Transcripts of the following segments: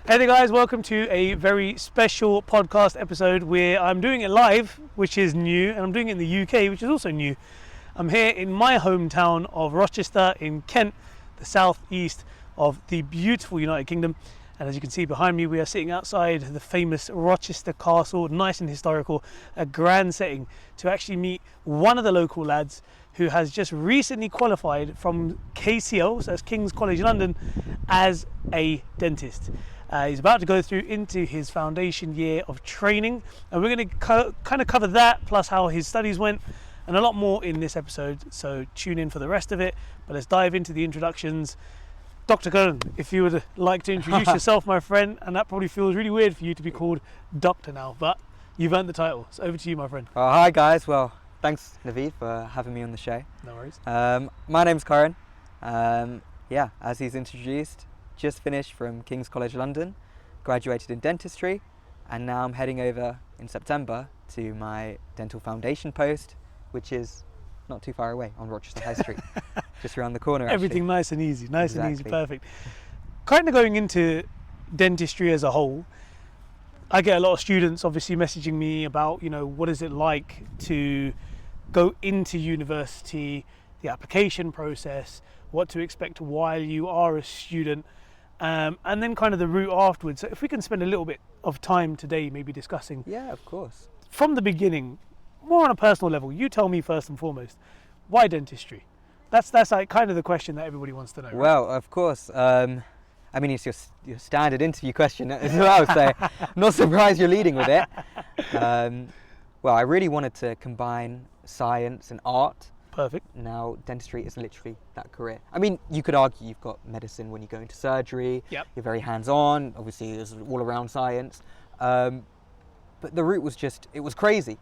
Hey there guys, welcome to a very special podcast episode where I'm doing it live, which is new, and I'm doing it in the UK, which is also new. I'm here in my hometown of Rochester in Kent, the southeast of the beautiful United Kingdom. And as you can see behind me, we are sitting outside the famous Rochester Castle, nice and historical, a grand setting to actually meet one of the local lads who has just recently qualified from KCL, so that's King's College London, as a dentist. He's about to go through into his foundation year of training, and we're going to kind of cover that, plus how his studies went, and a lot more in this episode, so tune in for the rest of it. But let's dive into the introductions. Dr. Karan, if you would like to introduce yourself, my friend, and that probably feels really weird for you to be called doctor now, but you've earned the title, so over to you, my friend. Hi guys, well, thanks Naveed for having me on the show. No worries. My name's Karan. As he's introduced, just finished from King's College London, graduated in dentistry, and now I'm heading over in September to my dental foundation post, which is not too far away on Rochester High Street, just around the corner. Everything nice and easy, and easy, perfect. Kind of going into dentistry as a whole, I get a lot of students obviously messaging me about, what is it like to go into university, the application process, what to expect while you are a student, and then kind of the route afterwards. So if we can spend a little bit of time today maybe discussing. Yeah, of course. From the beginning, more on a personal level, you tell me first and foremost, why dentistry? That's like kind of the question that everybody wants to know. Well, right? Of course. It's your standard interview question as well, so I'm not surprised you're leading with it. I really wanted to combine science and art. Perfect. Now, dentistry is literally that career. I mean, you could argue you've got medicine when you go into surgery. Yep. You're very hands-on. Obviously, it's all around science. But the route was it was crazy.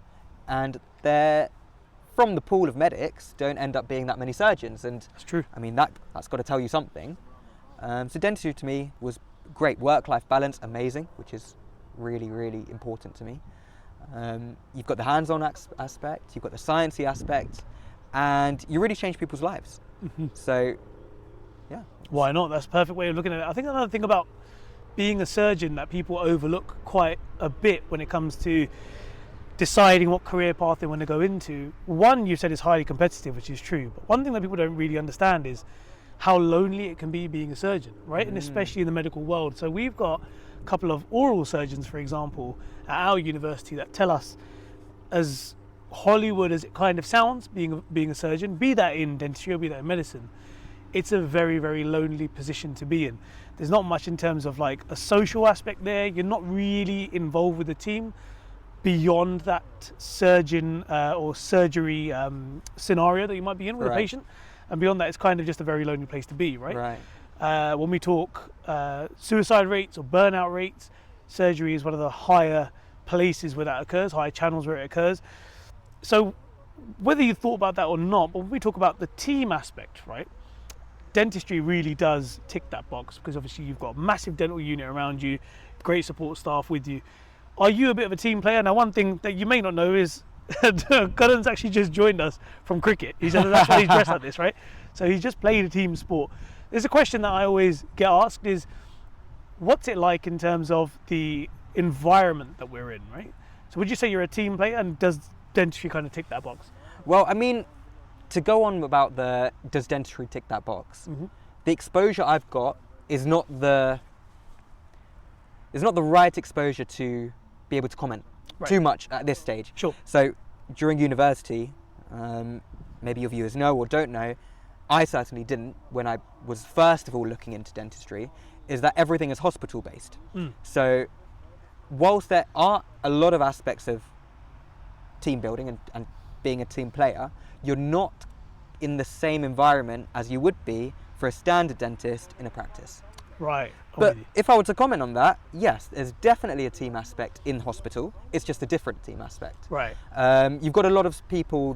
And from the pool of medics, don't end up being that many surgeons. And that's true. I mean, that's got to tell you something. So dentistry to me was great. Work-life balance, amazing, which is really, really important to me. You've got the hands-on aspect, you've got the sciencey aspect, and you really change people's lives. Mm-hmm. So, yeah. Why not? That's a perfect way of looking at it. I think another thing about being a surgeon that people overlook quite a bit when it comes to deciding what career path they want to go into. One, you said it's highly competitive, which is true. But one thing that people don't really understand is how lonely it can be being a surgeon, right? And especially in the medical world. So we've got a couple of oral surgeons, for example, at our university that tell us, as Hollywood as it kind of sounds, being a surgeon, be that in dentistry or be that in medicine, it's a very, very lonely position to be in. There's not much in terms of like a social aspect there. You're not really involved with the team beyond that surgeon or surgery scenario that you might be in with a patient. And beyond that, it's kind of just a very lonely place to be, right? When we talk suicide rates or burnout rates, surgery is one of the higher places where that occurs, higher channels where it occurs. So whether you thought about that or not, but when we talk about the team aspect, right? Dentistry really does tick that box because obviously you've got a massive dental unit around you, great support staff with you. Are you a bit of a team player? Now, one thing that you may not know is Karan's actually just joined us from cricket. He said that's why he's dressed like this, right? So he's just played a team sport. There's a question that I always get asked is, what's it like in terms of the environment that we're in, right? So would you say you're a team player, and does dentistry kind of tick that box? Well, I mean, to go on about does dentistry tick that box? Mm-hmm. The exposure I've got is not the right exposure to be able to comment too much at this stage. Sure. So during university, maybe your viewers know or don't know, I certainly didn't when I was first of all looking into dentistry, is that everything is hospital based. So whilst there are a lot of aspects of team building and being a team player, you're not in the same environment as you would be for a standard dentist in a practice. Right. But if I were to comment on that, yes, there's definitely a team aspect in hospital. It's just a different team aspect. Right. You've got a lot of people.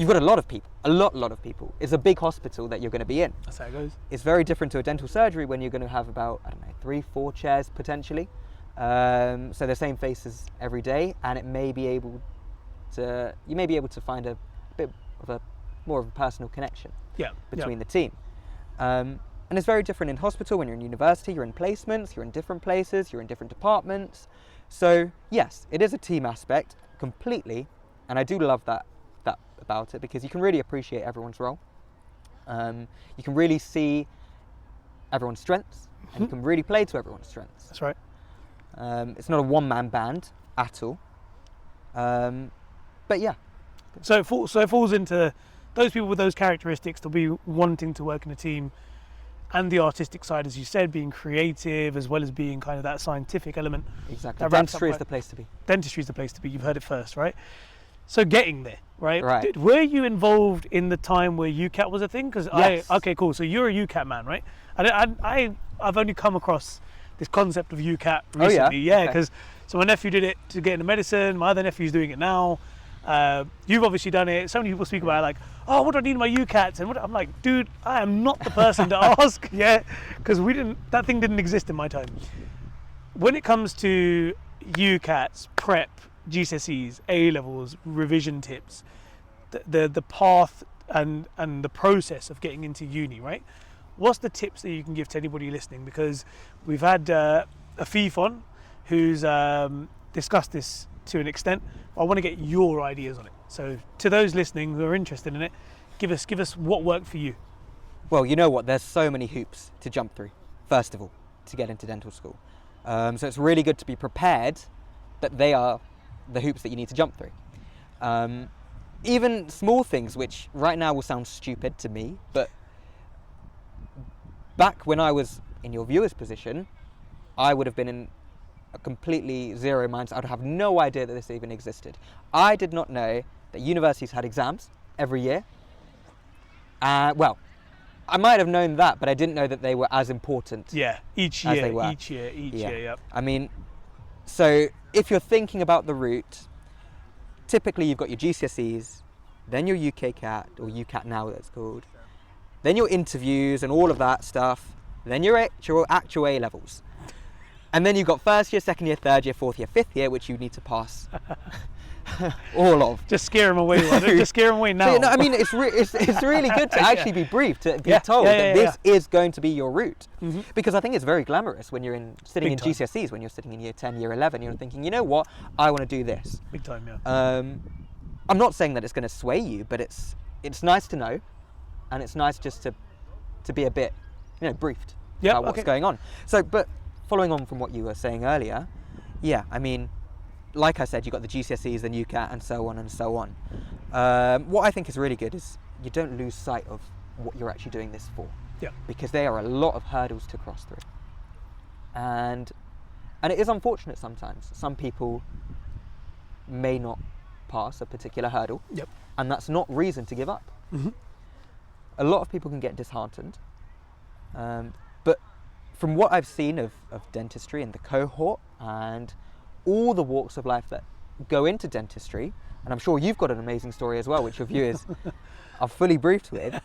A lot of people. It's a big hospital that you're going to be in. That's how it goes. It's very different to a dental surgery when you're going to have about, 3-4 chairs potentially. So the same faces every day, and you may be able to find a bit of more of a personal connection between the team. And it's very different in hospital. When you're in university, you're in placements, you're in different places, you're in different departments. So yes, it is a team aspect completely, and I do love that about it, because you can really appreciate everyone's role. You can really see everyone's strengths, and you can really play to everyone's strengths. That's right. It's not a one-man band at all. But yeah. So it falls into those people with those characteristics to be wanting to work in a team, and the artistic side, as you said, being creative as well as being kind of that scientific element. Exactly. Dentistry is the place to be. Dentistry is the place to be. You've heard it first, right? So getting there, right? Right. Were you involved in the time where UCAT was a thing? Because Yes. okay, cool. So you're a UCAT man, right? I've only come across this concept of UCAT recently. Yeah, because so my nephew did it to get into medicine. My other nephew's doing it now. You've obviously done it. So many people speak about it, like, oh, what do I need in my UCATs? And I'm like, dude, I am not the person to ask. Yeah, because that thing didn't exist in my time. When it comes to UCATs, prep, GCSEs, A-levels, revision tips, the path and the process of getting into uni, right? What's the tips that you can give to anybody listening? Because we've had a FIF on who's discussed this to an extent. I want to get your ideas on it. So to those listening who are interested in it, give us what worked for you. Well, you know what? There's so many hoops to jump through, first of all, to get into dental school. So it's really good to be prepared that they are the hoops that you need to jump through. Even small things, which right now will sound stupid to me, but back when I was in your viewer's position, I would have been in a completely zero mindset. I would have no idea that this even existed. I did not know that universities had exams every year. Well, I might have known that, but I didn't know that they were as important. Yeah, each as year, they were. each year, yep. I mean, so if you're thinking about the route, typically you've got your GCSEs, then your UKCAT, or UCAT now that's called, then your interviews and all of that stuff, then your actual A-levels. And then you've got first year, second year, third year, fourth year, fifth year, which you need to pass all of. Just scare them away. Just scare them away now. So, no, I mean, it's really good to actually be briefed, to be told that this is going to be your route. Mm-hmm. Because I think it's very glamorous when you're sitting Big in time. GCSEs, when you're sitting in year 10, year 11, you're thinking, you know what, I want to do this. Big time, yeah. I'm not saying that it's going to sway you, but it's nice to know, and it's nice just to be a bit, briefed about what's going on. So, but following on from what you were saying earlier, yeah, I mean, like I said, you've got the GCSEs, the UCAT, and so on and so on. What I think is really good is you don't lose sight of what you're actually doing this for. Yeah. Because there are a lot of hurdles to cross through. And it is unfortunate sometimes. Some people may not pass a particular hurdle. Yep. And that's not reason to give up. Mm-hmm. A lot of people can get disheartened. But from what I've seen of dentistry and the cohort and all the walks of life that go into dentistry, and I'm sure you've got an amazing story as well, which your viewers are fully briefed with,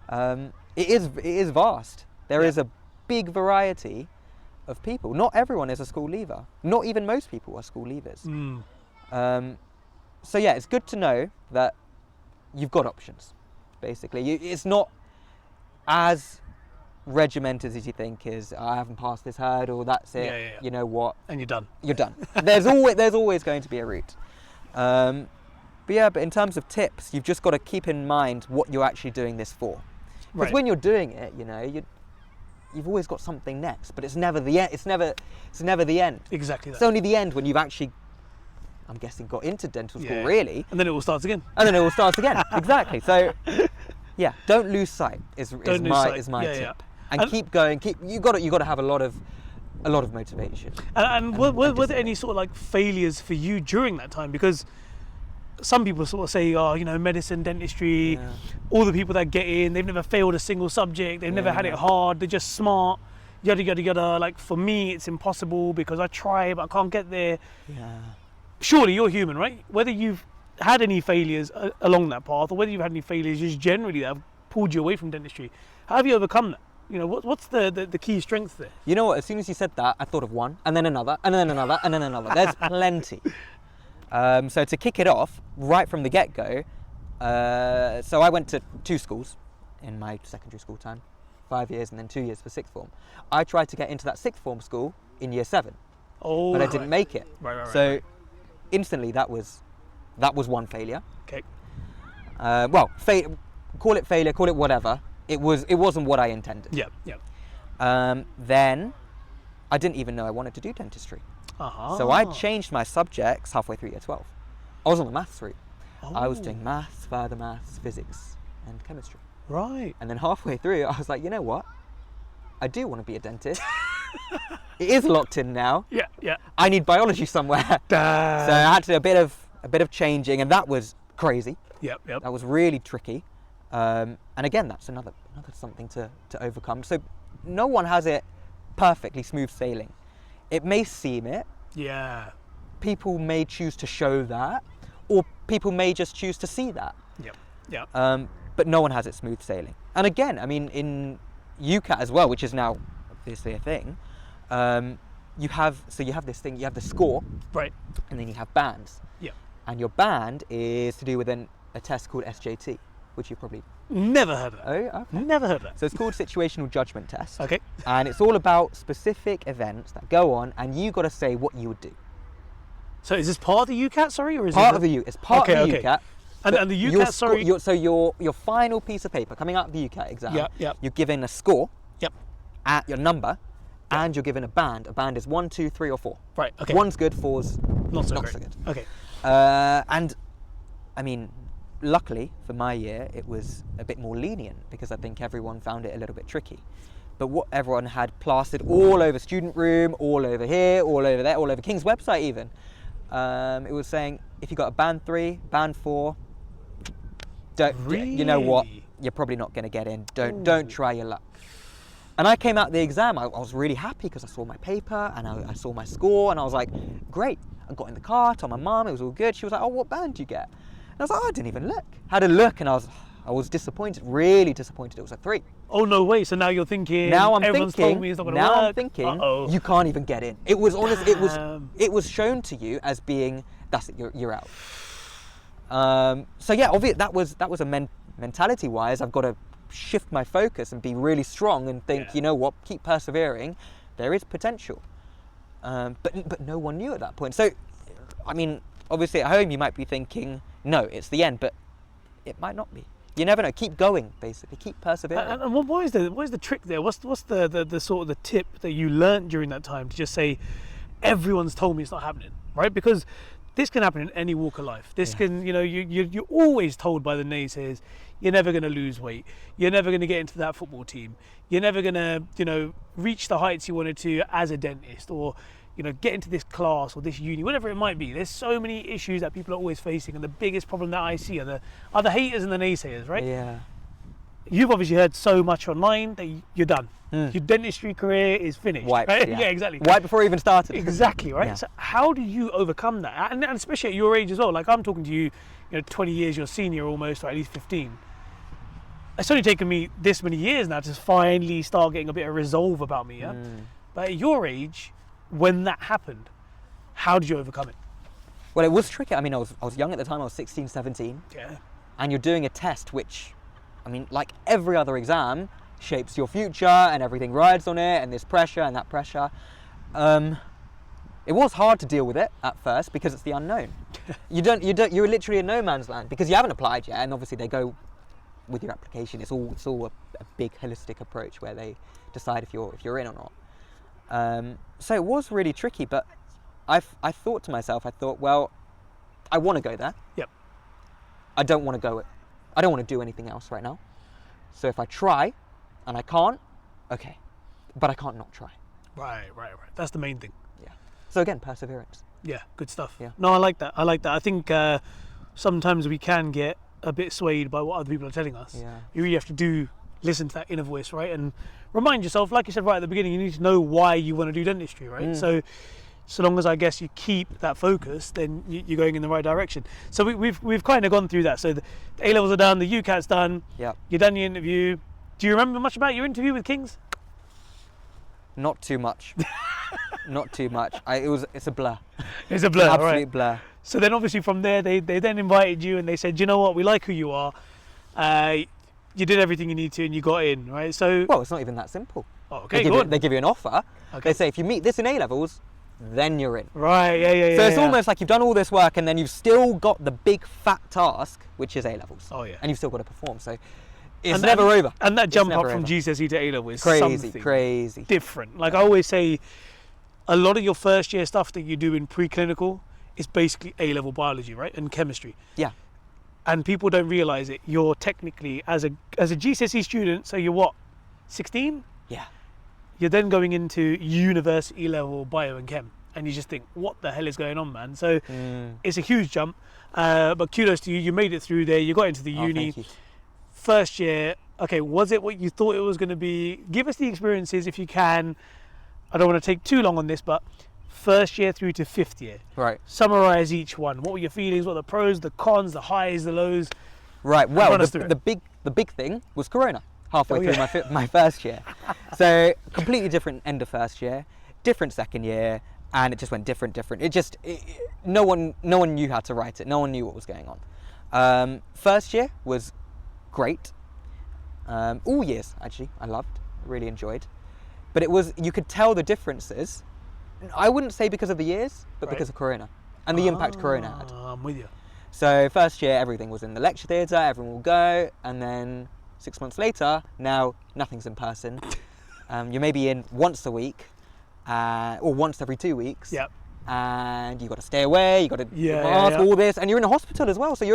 it is vast. There is a big variety of people. Not everyone is a school leaver. Not even most people are school leavers. So yeah, it's good to know that you've got options, basically. It's not as regimented as you think is, I haven't passed this hurdle, that's it, Yeah. you know what? And you're done. You're done. There's always going to be a route. But in terms of tips, you've just got to keep in mind what you're actually doing this for. Because when you're doing it, you've always got something next, but it's never the end. It's never the end. Exactly that. It's only the end when you've actually, I'm guessing, got into dental school, really. And then it all starts again. Exactly. So, yeah, don't lose sight is my tip. Yeah. And keep going. You got to have a lot of motivation. And were there any sort of like failures for you during that time? Because some people sort of say, medicine, dentistry, all the people that get in, they've never failed a single subject, they've never had it hard, they're just smart, yada yada yada. Like for me, it's impossible because I try but I can't get there. Yeah. Surely you're human, right? Whether you've had any failures along that path, or whether you've had any failures just generally that have pulled you away from dentistry, how have you overcome that? What's the key strength there? You know what? As soon as you said that, I thought of one, and then another, and then another, and then another. There's plenty. So to kick it off, right from the get-go, so I went to 2 schools in my secondary school time. 5 years and then 2 years for sixth form. I tried to get into that sixth form school in year 7, but I didn't make it. So instantly that was one failure. Okay. Well, call it failure, call it whatever. It wasn't what I intended. Yeah. Then I didn't even know I wanted to do dentistry. So I changed my subjects halfway through year 12. I was on the maths route. I was doing maths, further maths, physics, and chemistry. Right. And then halfway through, I was like, you know what? I do want to be a dentist. It is locked in now. Yeah. I need biology somewhere. So I had to do a bit of changing, and that was crazy. Yep. That was really tricky. And again, that's another something to overcome. So no one has it perfectly smooth sailing. It may seem it. Yeah. People may choose to show that, or people may just choose to see that. Yep. But no one has it smooth sailing. And again, I mean, in UCAT as well, which is now obviously a thing, you have this thing, you have the score, right, and then you have bands. Yeah. And your band is to do with a test called SJT, which you probably never heard of that. Oh, okay. Never heard of that. So it's called Situational Judgment Test. Okay. And it's all about specific events that go on, and you got to say what you would do. So is this part of the UCAT, sorry, or is Part it of the It's part of the okay. UCAT. And the UCAT, sorry. So your final piece of paper coming out of the UCAT exam, Yep. you're given a score, Yep. at your number, and you're given a band. A band is 1, 2, 3, or 4. Right. Okay. 1's good, 4's not so great. good. Okay. And I mean, luckily for my year, it was a bit more lenient because I think everyone found it a little bit tricky. But what everyone had plastered all over student room, all over here, all over there, all over King's website even. It was saying if you got a band 3, band 4, you know what? You're probably not going to get in. Don't try your luck. And I came out the exam. I was really happy because I saw my paper and I saw my score, and I was like, great. I got in the car, told my mum, it was all good. She was like, oh, what band do you get? And I was like, oh, I didn't even look. Had a look, and I was disappointed, really disappointed. It was a 3. Oh, no way. So now you're thinking, now I'm everyone's thinking, told me it's not going to work. Now I'm thinking, you can't even get in. It was honest. It was shown to you as being, that's it, you're out. So yeah, obviously that was a mentality-wise, I've got to shift my focus and be really strong and think, you know what, keep persevering. There is potential. But no one knew at that point. So, I mean, obviously at home you might be thinking, no, it's the end, but it might not be. You never know. Keep going, basically. Keep persevering. And what is the trick there? What's the sort of the tip that you learned during that time to just say, everyone's told me it's not happening, right? Because this can happen in any walk of life. This can, you're always told by the naysayers, you're never going to lose weight. You're never going to get into that football team. You're never going to, reach the heights you wanted to as a dentist, or, get into this class or this uni, whatever it might be. There's so many issues that people are always facing, and the biggest problem that I see are the haters and the naysayers, right? Yeah. You've obviously heard so much online that you're done. Your dentistry career is finished. Wiped, right? yeah. Yeah, exactly. Wiped before you even started. Exactly, right? Yeah. So how do you overcome that? And especially at your age as well. Like, I'm talking to you, 20 years your senior almost, or at least 15. It's only taken me this many years now to finally start getting a bit of resolve about me, yeah? But at your age, when that happened, how did you overcome it? Well, it was tricky. I mean, I was young at the time. I was 16, 17. Yeah. And you're doing a test which, I mean, like every other exam, shapes your future and everything rides on it, and this pressure and that pressure. It was hard to deal with it at first because it's the unknown. You're literally in no man's land because you haven't applied yet, and obviously they go with your application. It's all a big holistic approach where they decide if you're in or not. So it was really tricky, but I thought to myself, well, I want to go there. Yep. I don't want to do anything else right now. So if I try and I can't, okay, but I can't not try. Right. That's the main thing. Yeah. So again, perseverance. Yeah, good stuff. Yeah. No, I like that. I think sometimes we can get a bit swayed by what other people are telling us. Yeah. You really have to listen to that inner voice, right? And remind yourself, like you said right at the beginning, you need to know why you want to do dentistry, right? So long as I guess you keep that focus, then you're going in the right direction. So we've kind of gone through that. So the A-levels are done, the UCAT's done. Yeah. You've done your interview. Do you remember much about your interview with King's? Not too much. Not too much. It's a blur. It's a blur, It's an absolute right? blur. So then obviously from there, they then invited you and they said, you know what, we like who you are. You did everything you need to and you got in, right? So Well, it's not even that simple. oh, okay, go on. They give you an offer. Okay. They say if you meet this in A-levels, then you're in. Right, yeah. So it's almost like you've done all this work and then you've still got the big fat task, which is A-levels. Oh, yeah. And you've still got to perform. So it's And never over. And that It's jump up never from over. GCSE to A-level is something Crazy. different. Like I always say, a lot of your first year stuff that you do in preclinical is basically A-level biology, right? And chemistry. Yeah. And people don't realize it. You're technically, as a GCSE student, so you're what, 16? Yeah. You're then going into university level bio and chem. And you just think, what the hell is going on, man? So it's a huge jump. But kudos to you. You made it through there. You got into the uni. Thank you. First year, okay, was it what you thought it was going to be? Give us the experiences if you can. I don't want to take too long on this, but first year through to fifth year. Right. Summarize each one. What were your feelings? What were the pros, the cons, the highs, the lows? Right. Well, run us through it. the big thing was Corona halfway Oh, through yeah. my first year. So completely different end of first year, different second year, and it just went different. No one knew how to write it. No one knew what was going on. First year was great. All years actually, I loved, really enjoyed. But it was, you could tell the differences. I wouldn't say because of the years, but because of Corona and the impact Corona had. I'm with you. So first year, everything was in the lecture theatre, everyone will go, and then 6 months later, now nothing's in person. You may be in once a week, or once every 2 weeks. Yep. And you got to stay away, you got to Yeah, mask, yeah. all this, and you're in a hospital as well. So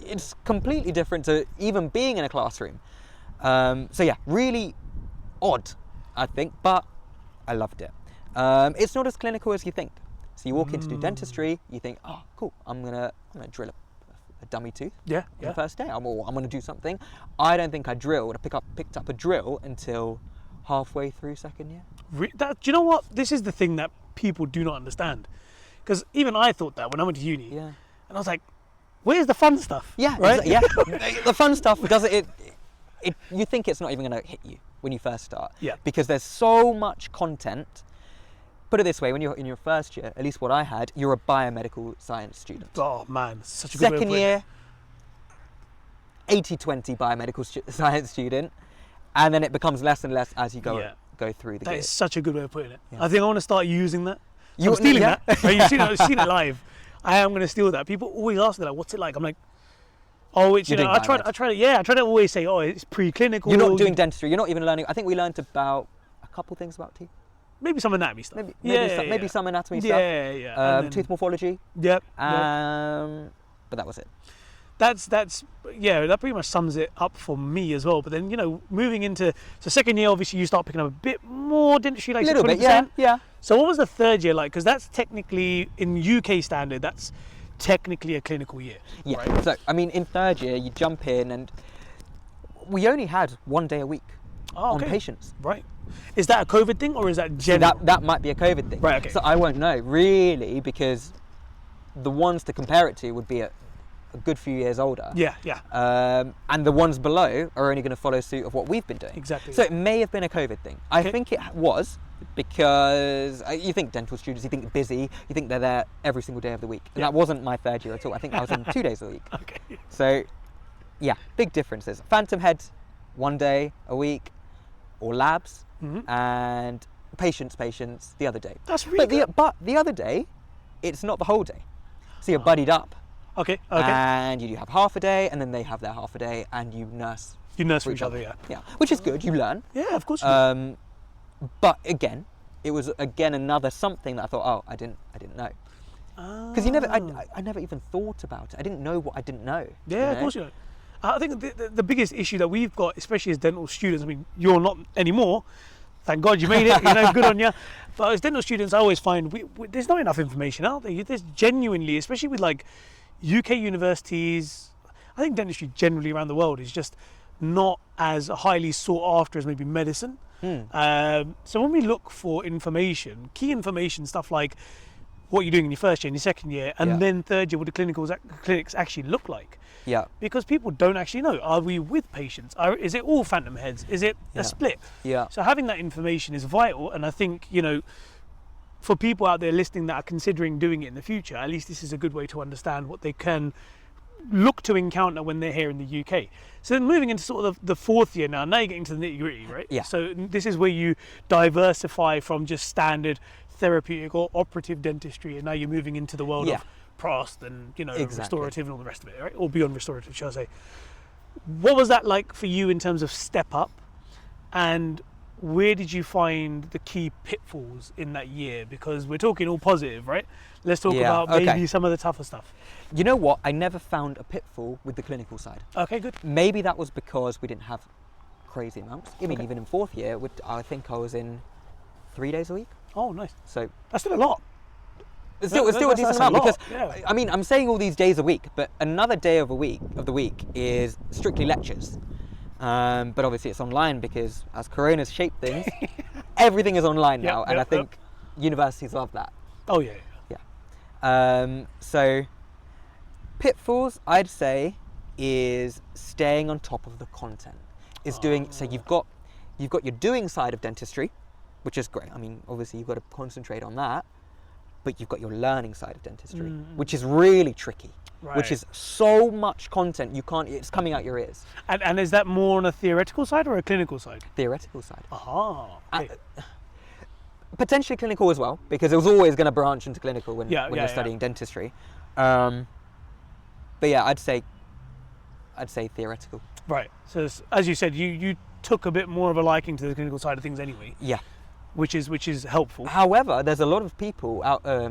it's completely different to even being in a classroom. So yeah, really odd, I think, but I loved it. It's not as clinical as you think. So you walk in to do dentistry, you think, oh, cool, I'm gonna drill a dummy tooth. Yeah. The first day, I'm gonna do something. I don't think I picked up a drill until halfway through second year. Do you know what? This is the thing that people do not understand. Because even I thought that when I went to uni. Yeah. And I was like, where's the fun stuff? Yeah, right? Yeah. The fun stuff you think it's not even going to hit you when you first start. Yeah. Because there's so much content. Put it this way, when you're in your first year, at least what I had, you're a biomedical science student. Oh man, such a good way of Second putting year, 80-20 biomedical science student, and then it becomes less and less as you go through the That years. is such a good way of putting it. Yeah. I think I want to start using that. You- I'm stealing yeah. that. Right? You've seen it live. I am going to steal that. People always ask me like, "What's it like?" I'm like, "Oh, it's You're doing I try to always say, oh, it's preclinical." You're not doing dentistry. You're not even learning. I think we learned about a couple things about teeth. maybe some anatomy stuff. Maybe some anatomy stuff. Yeah. And then- Tooth morphology. Yep. But that was it. That pretty much sums it up for me as well. But then moving into second year, obviously you start picking up a bit more dentistry, like A little 20%. bit, yeah. So what was the third year like? Because that's technically in UK standard, that's technically a clinical year. Yeah. Right? So I mean, in third year, you jump in, and we only had 1 day a week on patients. Right. Is that a COVID thing or is that general? That might be a COVID thing. Right, okay. So I won't know really, because the ones to compare it to would be a good few years older. Yeah. And the ones below are only going to follow suit of what we've been doing. Exactly. So it may have been a COVID thing. I think it was, because you think dental students, you think busy, you think they're there every single day of the week. And that wasn't my third year at all. I think I was in 2 days a week. Okay. So yeah, big differences. Phantom head 1 day a week, or labs, and patients the other day. That's really good. But the other day, it's not the whole day. So you're buddied up. Okay. And you have half a day, and then they have their half a day, and you nurse. You nurse for each other, yeah. Yeah, which is good. You learn. Yeah, of course you do. But again, it was another something that I thought, I didn't know, because I never even thought about it. I didn't know what I didn't know. Yeah, of course you don't. I think the biggest issue that we've got, especially as dental students, I mean, you're not anymore. Thank God you made it. Good on you. But as dental students, I always find there's not enough information out there. There's genuinely, especially with like UK universities, I think dentistry generally around the world is just not as highly sought after as maybe medicine. So when we look for information, key information, stuff like what you're doing in your first year and your second year, and then third year, what the clinics actually look like. Yeah. Because people don't actually know. Are we with patients? Is it all phantom heads? Is it a split? Yeah. So having that information is vital, and I think for people out there listening that are considering doing it in the future, at least this is a good way to understand what they can look to encounter when they're here in the UK. So then moving into sort of the fourth year now you're getting to the nitty gritty, right? Yeah. So this is where you diversify from just standard therapeutic or operative dentistry, and now you're moving into the world of Prost and, you know, Exactly. restorative and all the rest of it, right? Or beyond restorative, shall I say. What was that like for you in terms of step up, and where did you find the key pitfalls in that year? Because we're talking all positive, right? Let's talk about maybe some of the tougher stuff. You know what? I never found a pitfall with the clinical side. Okay, good. Maybe that was because we didn't have crazy amounts. I mean, even in fourth year, I think I was in 3 days a week. Oh, nice. So that's still a lot. It's still a decent that's amount a lot, because, yeah. I mean, I'm saying all these days a week, but another day of the week is strictly lectures. But obviously it's online because as Corona's shaped things, everything is online now, and I think universities love that. Oh yeah. So pitfalls, I'd say, is staying on top of the content. Is doing so. You've got your doing side of dentistry, which is great. I mean, obviously you've got to concentrate on that, but you've got your learning side of dentistry, which is really tricky. Right. Which is so much content you can't. It's coming out your ears. And is that more on a theoretical side or a clinical side? Theoretical side. Aha. Okay. Potentially clinical as well, because it was always going to branch into clinical when you're studying dentistry. But yeah, I'd say theoretical. Right. So as you said, you took a bit more of a liking to the clinical side of things anyway. Yeah. Which is helpful. However, there's a lot of people out, a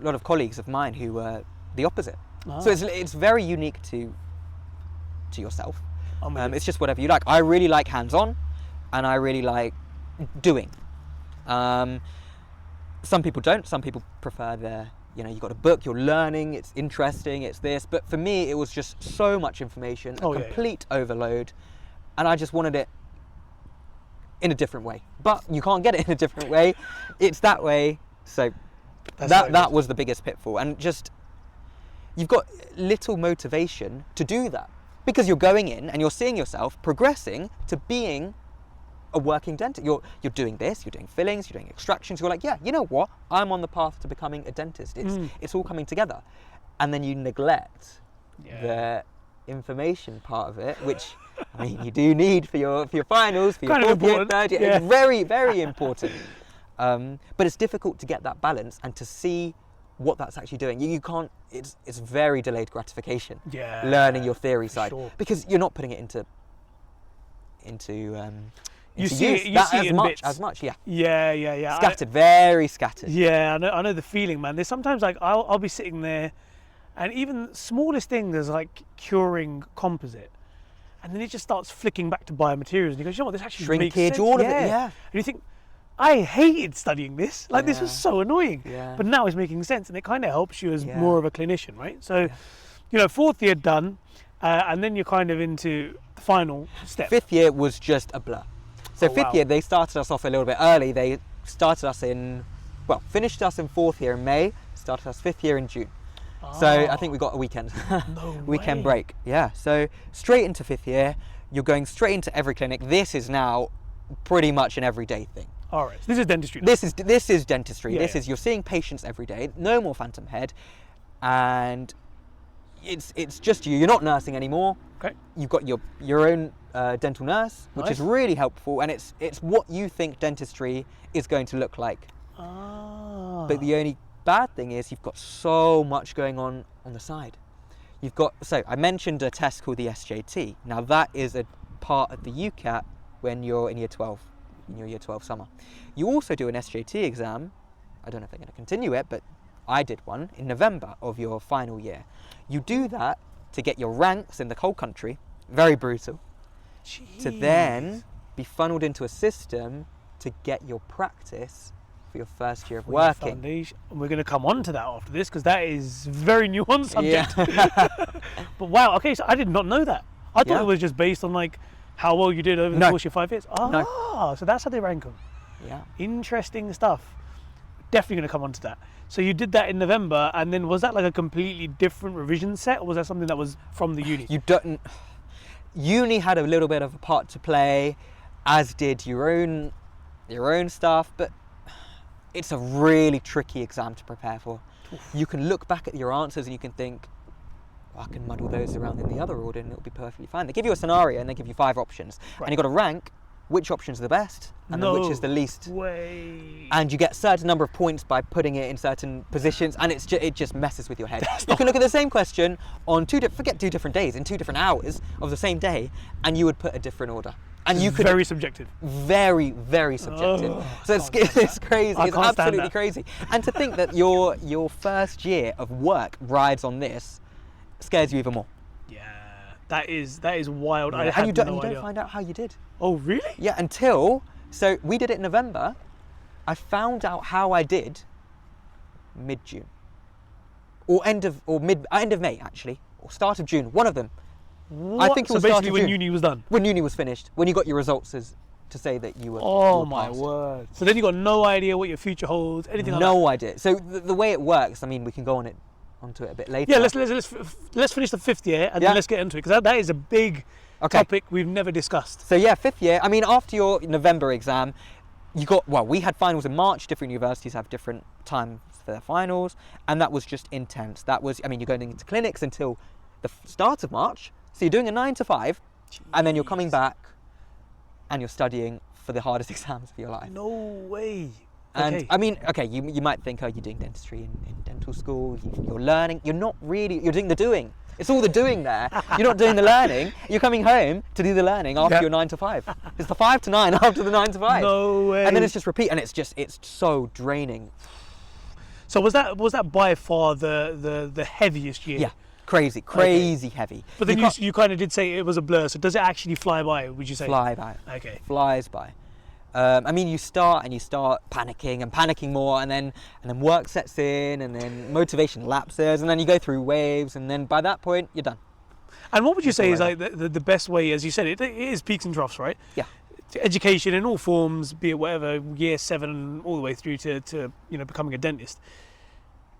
lot of colleagues of mine who were the opposite. So it's very unique to yourself. It's just whatever you like. I really like hands-on, and I really like doing. Some people don't. Some people prefer you've got a book, you're learning, it's interesting, it's this. But for me, it was just so much information, a complete overload, and I just wanted it in a different way. But you can't get it in a different way. It's that way. So that was the biggest pitfall, and just you've got little motivation to do that because you're going in and you're seeing yourself progressing to being a working dentist. You're doing this, you're doing fillings, you're doing extractions. You're like, yeah, you know what? I'm on the path to becoming a dentist. It's all coming together, and then you neglect the information part of it, which I mean you do need for your finals, for your fourth year, third year. It's very, very important. But it's difficult to get that balance and to see what that's actually doing. You can't. It's very delayed gratification. Yeah. Learning your theory side, because you're not putting it into you see it in bits. as much. Yeah. Scattered, very scattered. Yeah, I know the feeling, man. There's sometimes like I'll be sitting there, and even the smallest thing, there's like curing composite, and then it just starts flicking back to biomaterials, and you go, you know what, this actually makes sense. All of it. Yeah. And you think, I hated studying this. Like this was so annoying. Yeah. But now it's making sense, and it kind of helps you as more of a clinician, right? So, fourth year done, and then you're kind of into the final step. Fifth year was just a blur. So fifth year, they started us off a little bit early. They started us finished us in fourth year in May, started us fifth year in June. So I think we got a weekend, weekend break. Yeah. So straight into fifth year, you're going straight into every clinic. This is now pretty much an everyday thing. All right. So this is dentistry now. This is dentistry. Yeah, You're seeing patients every day. No more phantom head, and it's just you. You're not nursing anymore. Okay. You've got your own dental nurse, which is really helpful, and it's what you think dentistry is going to look like. But the only bad thing is you've got so much going on the side. So I mentioned a test called the SJT. Now that is a part of the UCAT when you're in year 12. In your year 12 summer. You also do an SJT exam. I don't know if they're going to continue it, but I did one in November of your final year. You do that to get your ranks in the whole country, very brutal, to then be funneled into a system to get your practice for your first year of working. We're going to come on to that after this because that is very nuanced subject. But wow, okay, so I did not know that. I thought it was just based on like how well you did over the course of your 5 years. So that's how they rank them. Yeah. Interesting stuff. Definitely going to come on to that. So you did that in November, and then was that like a completely different revision set, or was that something that was from the uni? Uni had a little bit of a part to play, as did your own stuff, but it's a really tricky exam to prepare for. Oof. You can look back at your answers and you can think, I can muddle those around in the other order and it'll be perfectly fine. They give you a scenario and they give you 5 options. Right. And you've got to rank which option's the best and then which is the least. Way. And you get a certain number of points by putting it in certain positions, and it just messes with your head. You can look at the same question on 2 different days, in 2 different hours of the same day, and you would put a different order. And you could very subjective. Very, very subjective. Oh, so it's crazy. I It's can't stand absolutely that. crazy. And to think that your first year of work rides on this scares you even more. Yeah, that is wild. I and had you don't no idea. find out how you did. Oh, really? Yeah, so we did it in November. I found out how I did mid-June. Or end of May actually, or start of June, one of them. What? I think it so was start basically of when June. uni was done. When uni was finished, when you got your results to say that you were. Oh you were my passed. word! So then you got no idea what your future holds, anything like that. No idea. So the way it works, I mean, we can go onto it a bit later. Yeah, let's finish the 5th year and Yeah. then let's get into it because that is a big topic we've never discussed. So yeah, 5th year. I mean, after your November exam, we had finals in March. Different universities have different times for their finals, and that was just intense. That was, I mean, you're going into clinics until the start of March. So you're doing a 9 to 5, and then you're coming back, and you're studying for the hardest exams of your life. No way. And Okay. I mean, okay, you might think, oh, you're doing dentistry in dental school, you're learning. You're not really, you're doing the doing. It's all the doing there. You're not doing the learning. You're coming home to do the learning after your 9 to 5. It's the 5 to 9 after the 9 to 5. No way. And then it's just repeat, and it's so draining. So was that by far the heaviest year? Yeah, crazy heavy. But then you kind of did say it was a blur. So does it actually fly by? Would you say? Fly by. Okay. Flies by. I mean, you start panicking more, and then work sets in, and then motivation lapses, and then you go through waves, and then by that point you're done. And what would you say is like the best way, as you said, it is peaks and troughs, right? Yeah. Education in all forms, be it whatever, year 7 all the way through to becoming a dentist.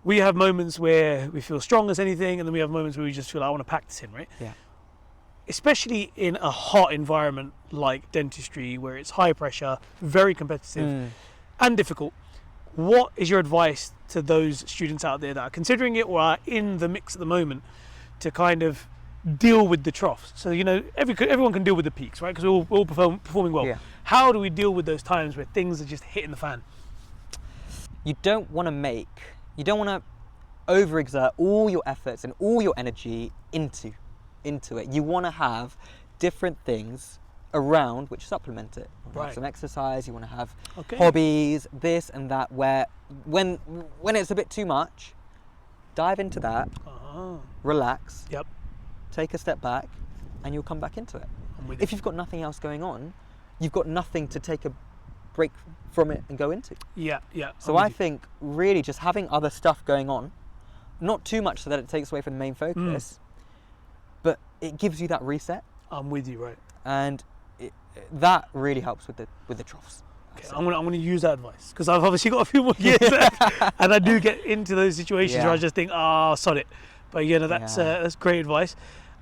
We have moments where we feel strong as anything, and then we have moments where we just feel like, I want to pack this in, right? Yeah. Especially in a hot environment like dentistry, where it's high pressure, very competitive, and difficult. What is your advice to those students out there that are considering it or are in the mix at the moment to kind of deal with the troughs? So, everyone can deal with the peaks, right? Because we're all performing well. Yeah. How do we deal with those times where things are just hitting the fan? You don't want to overexert all your efforts and all your energy into it. You want to have different things around which supplement it. You want to have some exercise, you want to have hobbies, this and that, where when it's a bit too much, dive into that, relax, take a step back, and you'll come back into it. If you've got nothing else going on, you've got nothing to take a break from it and go into. Yeah. So I think really just having other stuff going on, not too much so that it takes away from the main focus, but it gives you that reset. I'm with you, right? And that really helps with the troughs. Okay, I'm gonna use that advice because I've obviously got a few more years left, and I do get into those situations where I just think, sod it. But that's great advice.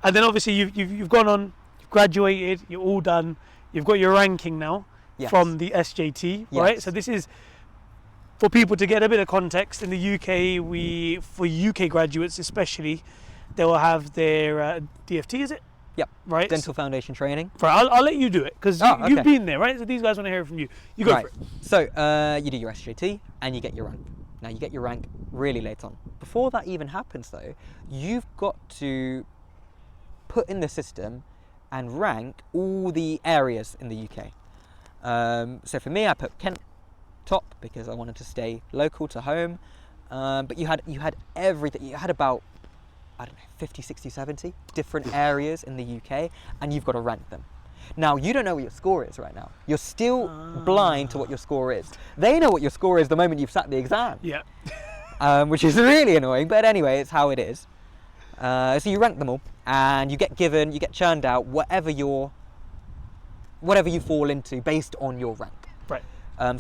And then obviously you've gone on, you've graduated, you're all done, you've got your ranking now from the SJT, right? So this is for people to get a bit of context. In the UK, for UK graduates especially, they will have their DFT, is it? Yep. Right. Dental Foundation training. Right. I'll let you do it because you've been there, right? So these guys want to hear it from you. You go for it. So you do your SJT and you get your rank. Now you get your rank really late on. Before that even happens, though, you've got to put in the system and rank all the areas in the UK. So for me, I put Kent top because I wanted to stay local to home. But you had everything. You had about, I don't know, 50, 60, 70 different areas in the UK, and you've got to rank them. Now, you don't know what your score is right now. You're still blind to what your score is. They know what your score is the moment you've sat the exam. Yeah. Which is really annoying, but anyway, it's how it is. So you rank them all, and you get churned out whatever you fall into based on your rank. Right.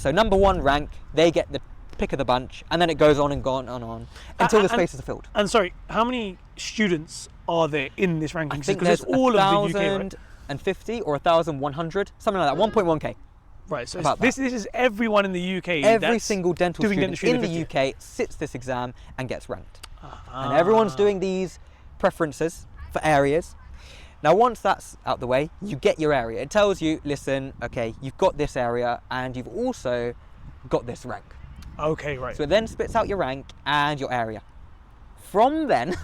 So number 1 rank, they get the pick of the bunch, and then it goes on and on until the spaces are filled. And sorry, how many students are there in this ranking I think system? there's Because all of the UK, right? 1,050 or 1,100, something like that, 1.1k. Right, so this is everyone in the UK. Every single dental student in the UK sits this exam and gets ranked. And everyone's doing these preferences for areas. Now, once that's out the way, you get your area. It tells you, listen, okay, you've got this area and you've also got this rank. Okay, right. So it then spits out your rank and your area. From then,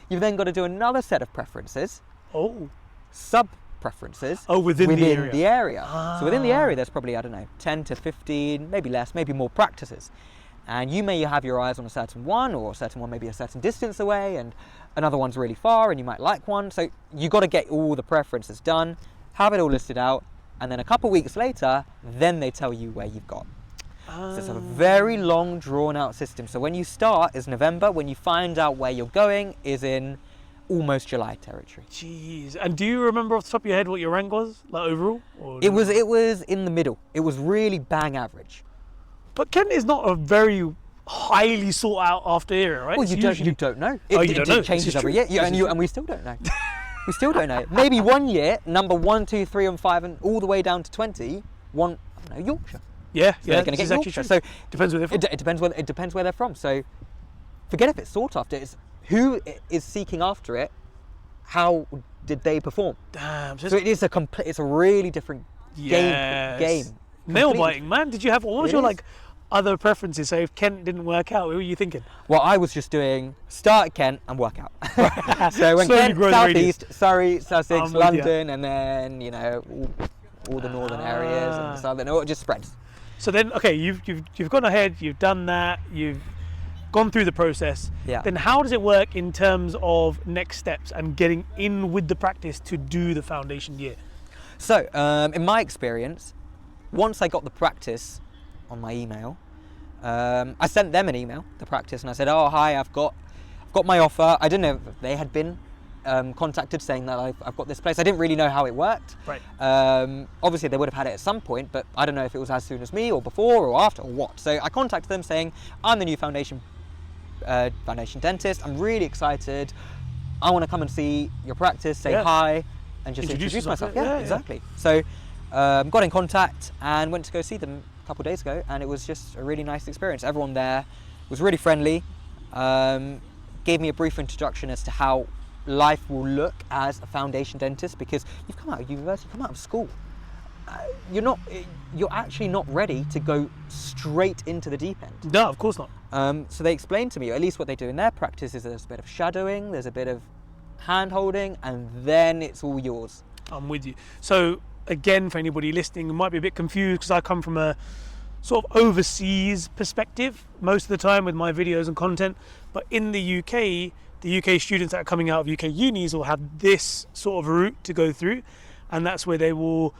you've then got to do another set of preferences. Oh. Sub-preferences. Oh, within the area. So within the area, there's probably, I don't know, 10 to 15, maybe less, maybe more practices. And you may have your eyes on a certain one, or a certain one maybe a certain distance away, and another one's really far, and you might like one. So you got to get all the preferences done, have it all listed out, and then a couple weeks later, then they tell you where you've got. So it's a very long, drawn-out system. So when you start is November. When you find out where you're going is in almost July territory. Jeez. And do you remember off the top of your head what your rank was, like overall? Or It was in the middle. It was really bang average. But Kent is not a very highly sought out after area, right? Well, It's you don't know. You don't know. It changes This is every true. year, and we still don't know. We still don't know. Maybe one year, number 1, 2, 3, and 5, and all the way down to 20, I don't know, Yorkshire. Yeah, So they're going to get Yorkshire. So depends where they're from. it depends where they're from. So forget if it's sought after. It's who is seeking after it. How did they perform? Damn. So it is it's a really different game. Nail Completely. biting, man. What was your like other preferences? So if Kent didn't work out, what were you thinking? Well, I was just doing start at Kent and work out. So when Slowly Kent, grow the South radius. East, Surrey, Sussex, I'm with London, and then all the northern areas and the southern. It just spreads. So then, okay, you've gone ahead, you've done that, you've gone through the process. Yeah. Then how does it work in terms of next steps and getting in with the practice to do the foundation year? So in my experience, once I got the practice on my email, I sent them an email, the practice, and I said, "Oh, hi, I've got my offer." I didn't know if they had been contacted saying that I've got this place. I didn't really know how it worked. Right. Obviously, they would have had it at some point, but I don't know if it was as soon as me or before or after or what. So I contacted them saying, "I'm the new foundation dentist. I'm really excited. I want to come and see your practice, say hi, and just introduce myself." Yeah, exactly. So got in contact and went to go see them a couple of days ago, and it was just a really nice experience. Everyone there was really friendly, gave me a brief introduction as to how life will look as a foundation dentist, because you've come out of university, come out of school. You're actually not ready to go straight into the deep end. No, of course not. So they explained to me, at least what they do in their practice is there's a bit of shadowing, there's a bit of hand holding, and then it's all yours. I'm with you. So again, for anybody listening who might be a bit confused, because I come from a sort of overseas perspective most of the time with my videos and content, but in the UK students that are coming out of UK unis will have this sort of route to go through, and that's where they will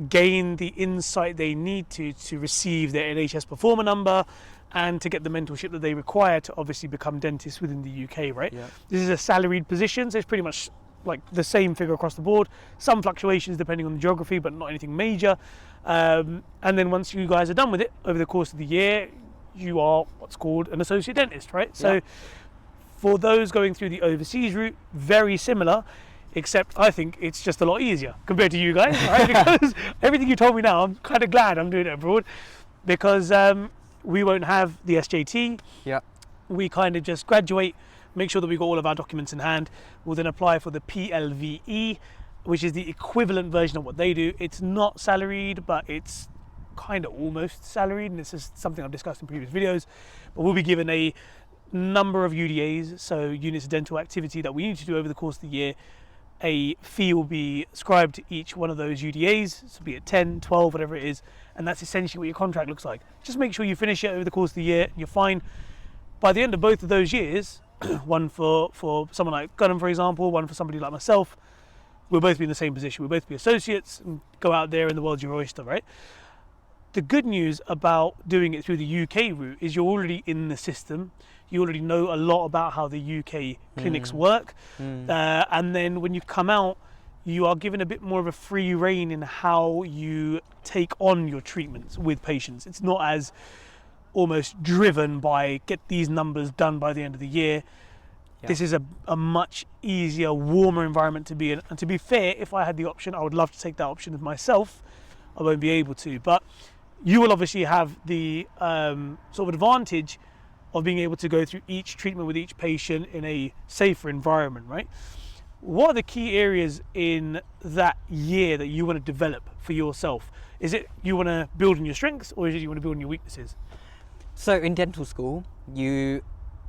gain the insight they need to receive their NHS performer number and to get the mentorship that they require to obviously become dentists within the UK, right? Yeah. This is a salaried position, so it's pretty much like the same figure across the board. Some fluctuations depending on the geography, but not anything major. And then once you guys are done with it, over the course of the year, you are what's called an associate dentist, right? So for those going through the overseas route, very similar, except I think it's just a lot easier compared to you guys, right? Because everything you told me now, I'm kind of glad I'm doing it abroad, because we won't have the SJT. Yeah. We kind of just graduate, make sure that we've got all of our documents in hand. We'll then apply for the PLVE, which is the equivalent version of what they do. It's not salaried, but it's kind of almost salaried, and this is something I've discussed in previous videos. But we'll be given a number of UDAs, so units of dental activity, that we need to do over the course of the year. A fee will be ascribed to each one of those UDAs, so be it 10, 12, whatever it is, and that's essentially what your contract looks like. Just make sure you finish it over the course of the year, and you're fine. By the end of both of those years, one for someone like Karan, for example, one for somebody like myself, we'll both be in the same position. We'll both be associates and go out there in the world's your oyster, right? The good news about doing it through the UK route is you're already in the system. You already know a lot about how the UK clinics work. And then when you come out, you are given a bit more of a free rein in how you take on your treatments with patients. It's not as almost driven by get these numbers done by the end of the year. Yeah. This is a much easier, warmer environment to be in. And to be fair, if I had the option, I would love to take that option with myself. I won't be able to, but you will obviously have the sort of advantage of being able to go through each treatment with each patient in a safer environment, right? What are the key areas in that year that you want to develop for yourself? Is it you want to build on your strengths, or is it you want to build on your weaknesses? So in dental school, you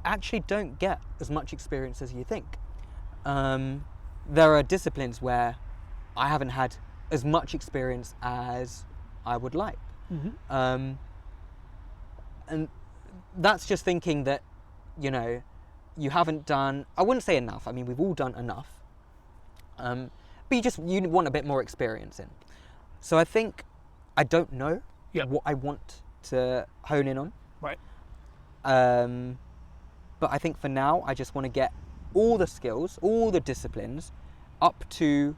actually don't get as much experience as you think. There are disciplines where I haven't had as much experience as I would like. And that's just thinking that, you know, you haven't done, I wouldn't say enough, I mean, we've all done enough, but you want a bit more experience in. So I think I don't know what I want to hone in on. Right. But I think for now, I just want to get all the skills, all the disciplines up to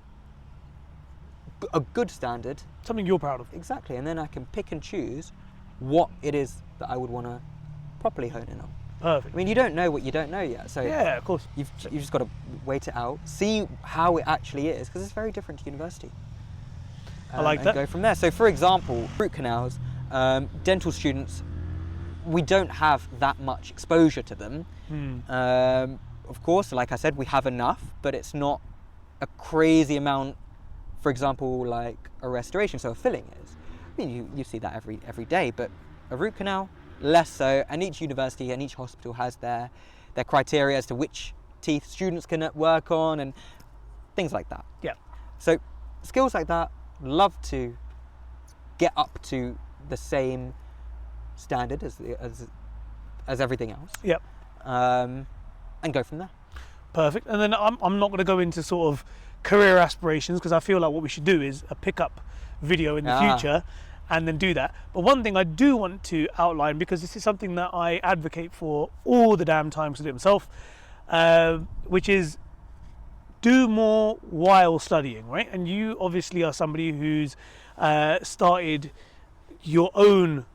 a good standard. Something you're proud of. Exactly, and then I can pick and choose what it is that I would want to properly hone in on. Perfect. I mean, you don't know what you don't know yet, so yeah, of course. You've just got to wait it out, see how it actually is, because it's very different to university. I like that. And go from there. So, for example, root canals, dental students, we don't have that much exposure to them. Of course, like I said, we have enough, but it's not a crazy amount. For example, like a restoration, so a filling is. I mean, you see that every day, but a root canal, less so. And each university and each hospital has their criteria as to which teeth students can work on and things like that. Yeah. So skills like that, love to get up to the same standard as everything else. Yep. And go from there. Perfect. And then I'm not going to go into sort of career aspirations, because I feel like what we should do is a pickup video in the future and then do that. But one thing I do want to outline, because this is something that I advocate for all the damn time to do it myself, which is do more while studying, right? And you obviously are somebody who's started your own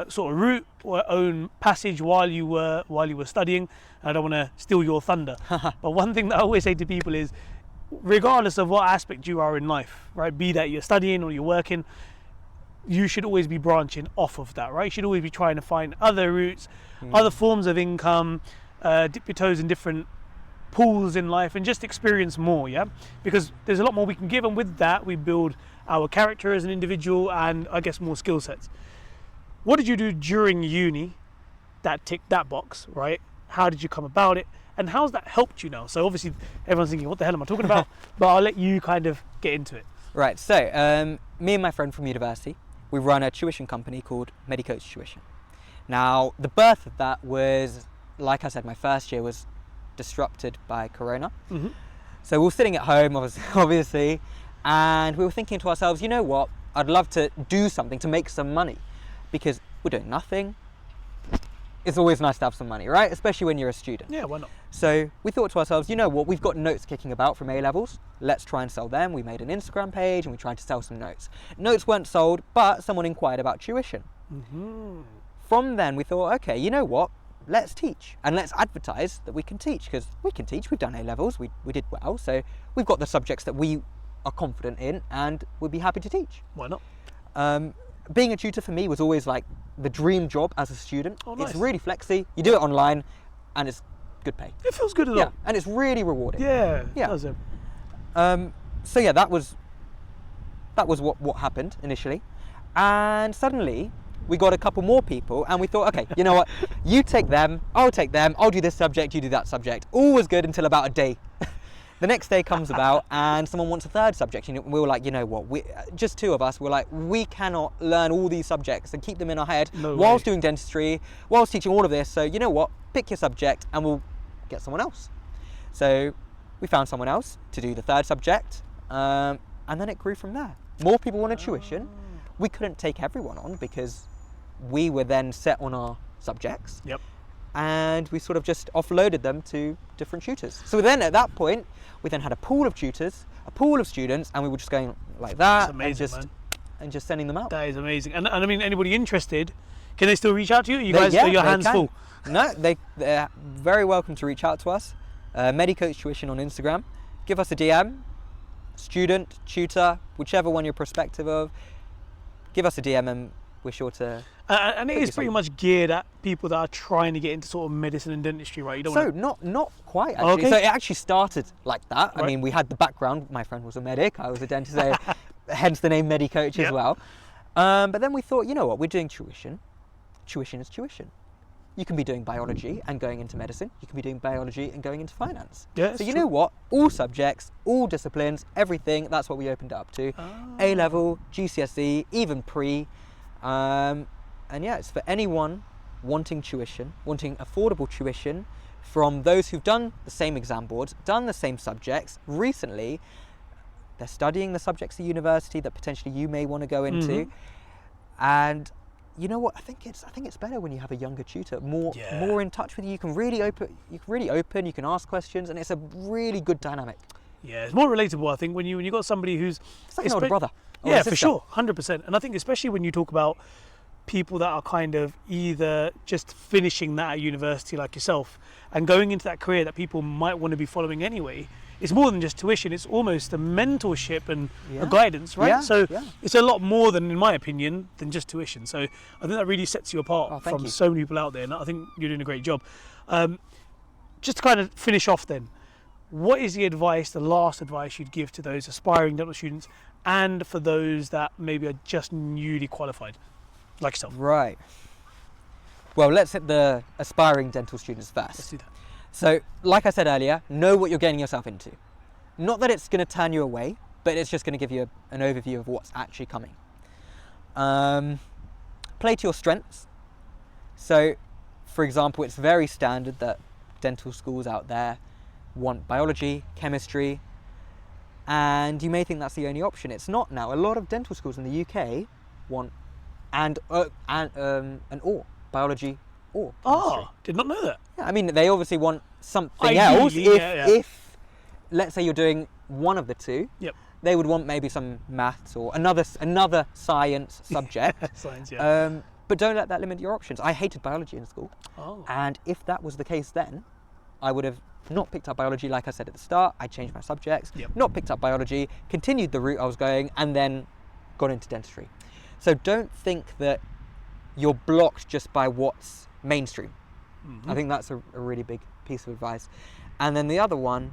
sort of route or own passage while you were studying. I don't want to steal your thunder, but one thing that I always say to people is, regardless of what aspect you are in life, right, be that you're studying or you're working, you should always be branching off of that, right? You should always be trying to find other routes, other forms of income, dip your toes in different pools in life and just experience more, yeah? Because there's a lot more we can give, and with that we build our character as an individual and I guess more skill sets. What did you do during uni that ticked that box, right? How did you come about it? And how's that helped you now? So obviously everyone's thinking, what the hell am I talking about? But I'll let you kind of get into it. Right, so me and my friend from university, we run a tuition company called MediCoach Tuition. Now, the birth of that was, like I said, my first year was disrupted by Corona. So we were sitting at home, obviously, and we were thinking to ourselves, you know what, I'd love to do something to make some money, because we're doing nothing. It's always nice to have some money, right? Especially when you're a student. Yeah, why not? So we thought to ourselves, you know what, we've got notes kicking about from A-levels. Let's try and sell them. We made an Instagram page and we tried to sell some notes. Notes weren't sold, but someone inquired about tuition. From then we thought, okay, you know what, let's teach and let's advertise that we can teach, because we can teach. We've done A-levels, we did well. So we've got the subjects that we are confident in and we'd be happy to teach. Why not? Being a tutor for me was always like the dream job as a student. Oh, nice. It's really flexy. You do it online and it's good pay. It feels good at all. And it's really rewarding. Yeah, it does it. So yeah, that was what happened initially. And suddenly we got a couple more people and we thought, okay, you know what? You take them, I'll take them, I'll do this subject, you do that subject. All was good until about a day. The next day comes about and someone wants a third subject. And we were like, you know what, just two of us, we're like, we cannot learn all these subjects and keep them in our head whilst doing dentistry, whilst teaching all of this. So you know what, pick your subject and we'll get someone else. So we found someone else to do the third subject, and then it grew from there. More people wanted tuition. We couldn't take everyone on because we were then set on our subjects. And we sort of just offloaded them to different tutors. So then at that point, we then had a pool of tutors, a pool of students, and we were just going like that. That's amazing, and just sending them out. That is amazing. And I mean, anybody interested, can they still reach out to you? You guys, are your hands full? No, they're very welcome to reach out to us. MediCoach Tuition on Instagram. Give us a DM, student, tutor, whichever one you're prospective of. Give us a DM and we're sure to. And it Could is be pretty something. much geared at people that are trying to get into sort of medicine and dentistry, right? You don't So wanna... not quite actually. Okay. So it actually started like that. I Right. mean, we had the background. My friend was a medic. I was a dentist, so hence the name MediCoach Yep. as well. But then we thought, you know what? We're doing tuition. Tuition is tuition. You can be doing biology and going into medicine. You can be doing biology and going into finance. Yeah, So it's you true. know what? All subjects, all disciplines, everything. That's what we opened it up to. Ah. A level, GCSE, even pre. And yeah, it's for anyone wanting tuition, wanting affordable tuition from those who've done the same exam boards, done the same subjects recently. They're studying the subjects at university that potentially you may want to go into. Mhm. And you know what? I think it's better when you have a younger tutor, more in touch with you. You can really open. You can ask questions, and it's a really good dynamic. Yeah, it's more relatable, I think, when you got somebody who's... It's like an older brother. or a Yeah, for sister. sure, 100%. And I think especially when you talk about people that are kind of either just finishing that at university like yourself and going into that career that people might want to be following anyway, it's more than just tuition, it's almost a mentorship and Yeah. a guidance, right? Yeah, So yeah. it's a lot more than, in my opinion, than just tuition. So I think that really sets you apart Oh, thank from you. so many people out there, and I think you're doing a great job. Just to kind of finish off then, what is the last advice you'd give to those aspiring dental students and for those that maybe are just newly qualified, like yourself? Right. Well, let's hit the aspiring dental students Let's first. do that. So, like I said earlier, know what you're getting yourself into. Not that it's going to turn you away, but it's just going to give you an overview of what's actually coming. Play to your strengths. So, for example, it's very standard that dental schools out there want biology, chemistry, and you may think that's the only option. It's not now. A lot of dental schools in the UK want an or biology or chemistry. Oh, did not know that. Yeah, I mean, they obviously want something Ideally, else. yeah. If, let's say, you're doing one of the two, Yep. they would want maybe some maths or another science subject. Science, yeah. But don't let that limit your options. I hated biology in school, Oh. and if that was the case then, I would have not picked up biology like I said at the start. I changed my subjects, Yep. not picked up biology, continued the route I was going, and then got into dentistry. So don't think that you're blocked just by what's mainstream. I think that's a really big piece of advice. And then the other one,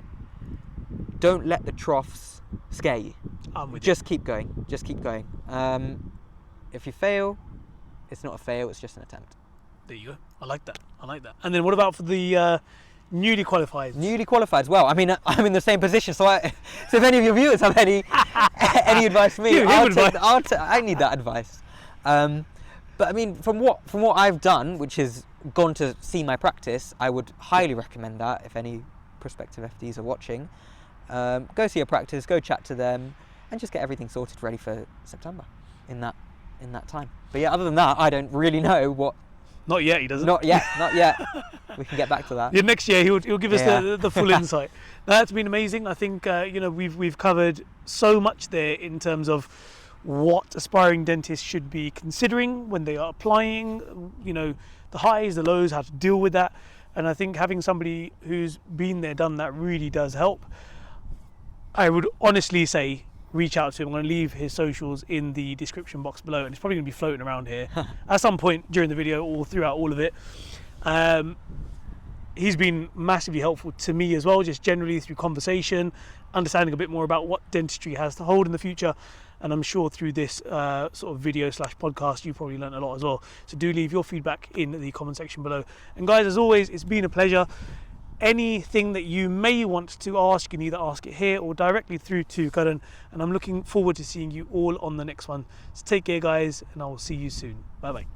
don't let the troughs scare you. I'm with Just keep going. Just keep going. If you fail, it's not a fail, it's just an attempt. you. There you go. I like that. And then what about for the newly qualified? Newly qualified as well. I mean, I'm in the same position, so if any of your viewers have any advice for me, Give him advice. I need that advice. But I mean, from what I've done, which is gone to see my practice, I would highly recommend that if any prospective FDs are watching. Go see your practice, go chat to them, and just get everything sorted ready for September in that time. But yeah, other than that, I don't really know what. Not yet, he doesn't. Not yet. We can get back to that. Yeah, next year he'll give us Yeah. the full insight. That's been amazing. I think we've covered so much there in terms of what aspiring dentists should be considering when they are applying. The highs, the lows, how to deal with that. And I think having somebody who's been there, done that, really does help. I would honestly say reach out to him. I'm going to leave his socials in the description box below, and it's probably going to be floating around here at some point during the video or throughout all of it. He's been massively helpful to me as well, just generally through conversation, understanding a bit more about what dentistry has to hold in the future. And I'm sure through this sort of video / podcast, you probably learned a lot as well. So do leave your feedback in the comment section below. And guys, as always, it's been a pleasure. Anything that you may want to ask, you can either ask it here or directly through to Karan. And I'm looking forward to seeing you all on the next one. So take care, guys, and I will see you soon. Bye bye.